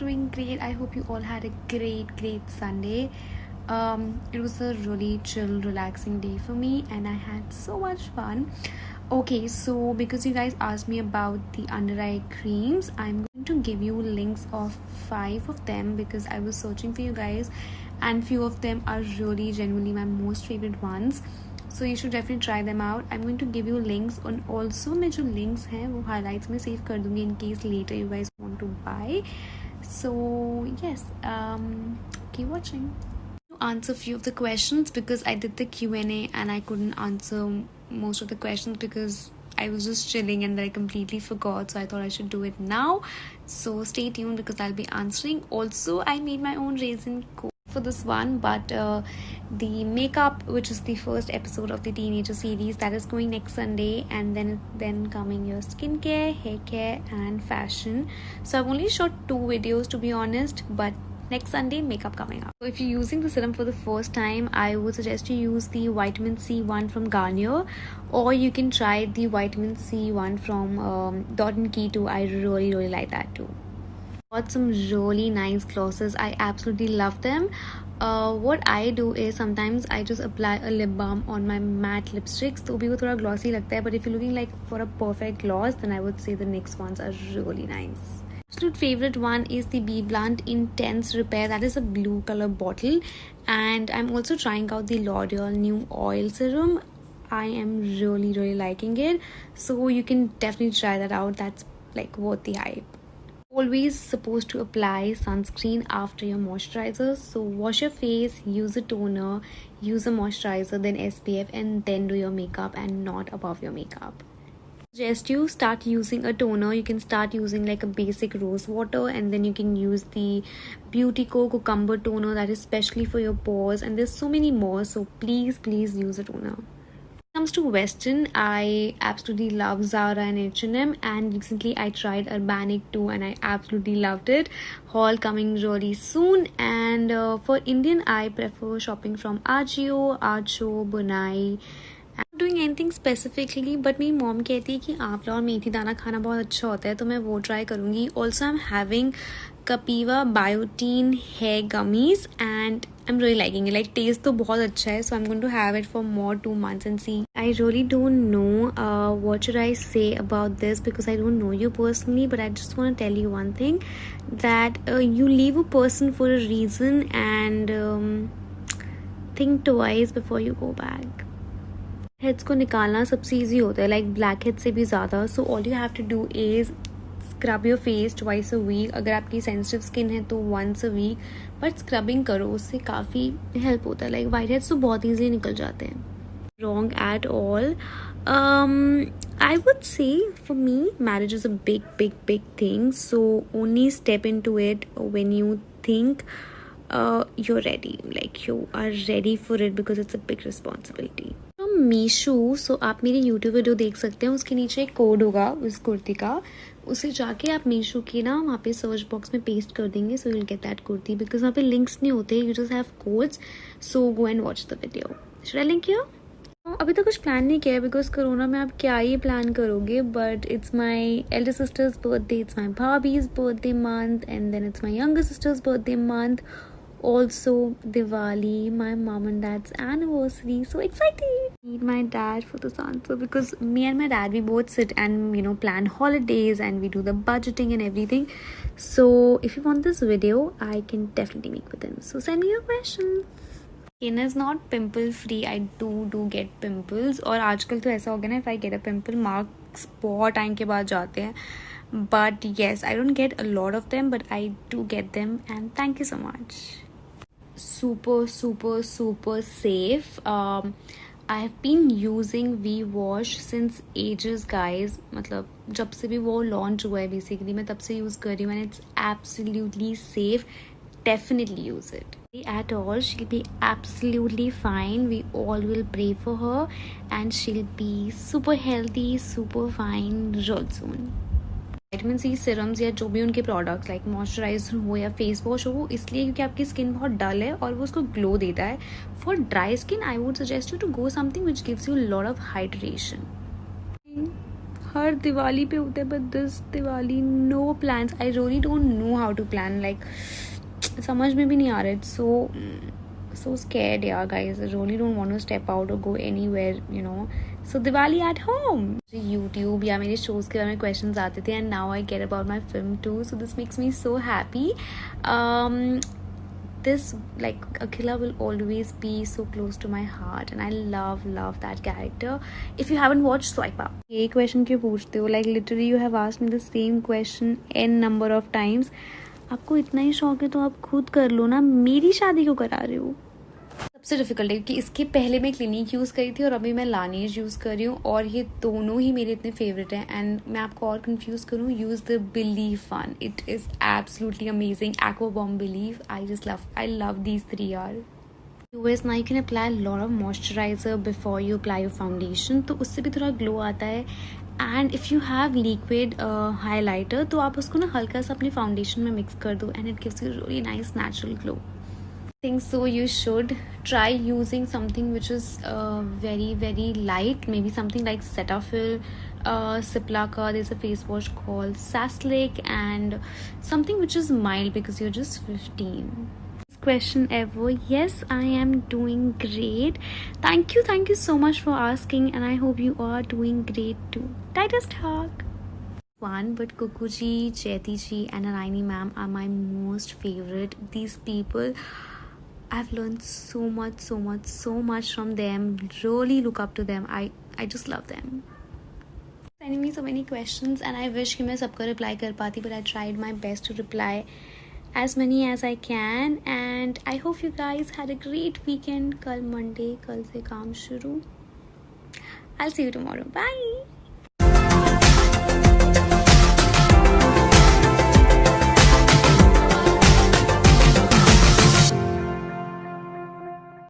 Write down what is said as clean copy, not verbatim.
doing great. I hope you all had a great Sunday. It was a really chill, relaxing day for me, and I had so much fun. Okay, so because you guys asked me about the under eye creams, I'm going to give you links of 5 of them because I was searching for you guys, and few of them are really genuinely my most favorite ones. So you should definitely try them out. I'm going to give you links on also मैं जो links हैं वो highlights में save कर दूँगी in case later you guys want to buy. So yes, keep watching. To answer few of the questions because I did the Q&A and I couldn't answer most of the questions because I was just chilling and then I completely forgot, so I thought I should do it now. So stay tuned because I'll be answering. Also, I made my own raisin code for this one, but the makeup, which is the first episode of the teenager series, that is going next Sunday, and then coming your skincare, hair care and fashion. So I've only shot 2 videos to be honest, but next Sunday makeup coming up. So if you're using the serum for the first time, I would suggest you use the vitamin C one from Garnier, or you can try the vitamin C one from Dot & Key too. I really like that too. Got some really nice glosses. I absolutely love them. What I do is sometimes I just apply a lip balm on my matte lipsticks, तो भी वो थोड़ा glossy लगता है, but if you're looking like for a perfect gloss, then I would say the NYX ones are really nice. Absolute favorite one is the BBlunt Intense Repair. That is a blue color bottle, and I'm also trying out the L'Oreal new oil serum. I am really liking it, so you can definitely try that out. That's like worth the hype. Always supposed to apply sunscreen after your moisturizer, so wash your face, use a toner, use a moisturizer, then SPF, and then do your makeup, and not above your makeup. Suggest you start using a toner. You can start using like a basic rose water, and then you can use the Beautyco cucumber toner that is specially for your pores, and there's so many more, so please use a toner. When it comes to Western, I absolutely love Zara and H&M, and recently I tried Urbanic too and I absolutely loved it. Haul coming really soon. And for Indian, I prefer shopping from Ajio, Acho, Bunai. I'm not doing anything specifically, but मेरी mom कहती है कि आंवला और मेथी दाना खाना बहुत अच्छा होता है, तो मैं वो try करूँगी. Also, I'm having Capiva Biotin hair gummies and I'm really liking it. Like taste तो बहुत अच्छा है, so I'm going to have it for more 2 months and see. I really don't know what should I say about this because I don't know you personally, but I just want to tell you one thing, that you leave a person for a reason, and think twice before you go back. Heads को निकालना सबसे easy होता है, like black head से भी ज़्यादा. So all you have to do is scrub your face twice a week. अगर आपकी सेंसिटिव स्किन है तो once a week, but scrubbing करो, उससे काफ़ी हेल्प होता है. लाइक वाइट हेड्स तो बहुत ईजिली निकल जाते हैं. Wrong at all. I would say for me, marriage is a big thing. So only step into it when you think you're ready. Like you are ready for it because it's a big responsibility. Meesho, सो आप मेरी YouTube video देख सकते हैं, उसके नीचे एक code होगा उस कुर्ती का, उसे जाके आप मीशो की ना वहाँ पे सर्च बॉक्स में पेस्ट कर देंगे, सो you'll get that kurti, because वहाँ पे लिंक्स नहीं होते, you just have codes. So go and watch the video. Should I link here? अभी तो कुछ प्लान नहीं किया है बिकॉज कोरोना में आप क्या ही प्लान करोगे, but it's my elder sister's birthday, it's my भाभीज birthday month, and then it's my younger sister's birthday month. Also Diwali, my mom and dad's anniversary. So excited! I need my dad for this answer because me and my dad, we both sit and plan holidays and we do the budgeting and everything. So if you want this video, I can definitely make with him. So send me your questions. Skin is not pimple free. I do get pimples. और आजकल तो ऐसा हो गया ना, if I get a pimple, marks बहुत time के बाद जाते हैं. But yes, I don't get a lot of them, but I do get them, and thank you so much. Super safe. I have been using V-Wash since ages, guys. मतलब जब से भी वो launch हुआ है basically, मैं तब से use कर रही हूँ, and it's absolutely safe. Definitely use it. At all, she'll be absolutely fine. We all will pray for her, and she'll be super healthy, super fine real soon. Vitamin C serums या जो भी उनके products like moisturiser हो या face wash हो, इसलिए क्योंकि आपकी स्किन बहुत डल है और वो उसको ग्लो देता है. For dry skin I would suggest you to go something which gives you lot of hydration. हर दिवाली पे होता है, but this Diwali no plans. I really don't know how to plan. Like समझ में भी नहीं आ रहा. It's so scared, yeah, guys. I really don't want to step out or go anywhere, you know. So Diwali at home. YouTube या मेरे shows के बारे में questions आते थे, and now I get about my film too. So this makes me so happy. This, like, Akhila will always be so close to my heart, and I love that character. If you haven't watched, swipe up. ये question क्यों पूछते हो? Like literally you have asked me the same question n number of times. आपको इतना ही शौक है तो आप खुद कर लो ना, मेरी शादी क्यों करा रहे हो? सबसे डिफिकल्ट है कि इसके पहले मैं क्लिनिक यूज़ करी थी और अभी मैं लानेज यूज़ कर रही हूँ, और ये दोनों ही मेरे इतने फेवरेट हैं. एंड मैं आपको और कंफ्यूज करूँ, use the believe one. It is absolutely amazing. Aqua bomb believe. I love these 3 यार. US now you can apply a lot of moisturizer before you apply your foundation, तो उससे भी थोड़ा ग्लो आता है. And if you have liquid highlighter तो आप उसको ना हल्का सा अपने फाउंडेशन में मिक्स कर दो, and it gives you really nice natural glow. Think so you should try using something which is very light, maybe something like Cetaphil, Ciplaca. There's a face wash called Saslic, and something which is mild because you're just 15. Question ever. Yes, I am doing great. Thank you so much for asking, and I hope you are doing great too. Tightest hug. One, but Kukuji, Jyoti ji, and Naraini ma'am are my most favorite. These people, I've learned so much from them. Really look up to them. I just love them. Sending me so many questions, and I wish कि मैं सबका reply कर पाती, but I tried my best to reply as many as I can. And I hope you guys had a great weekend. कल Monday, कल से काम शुरू. I'll see you tomorrow. Bye.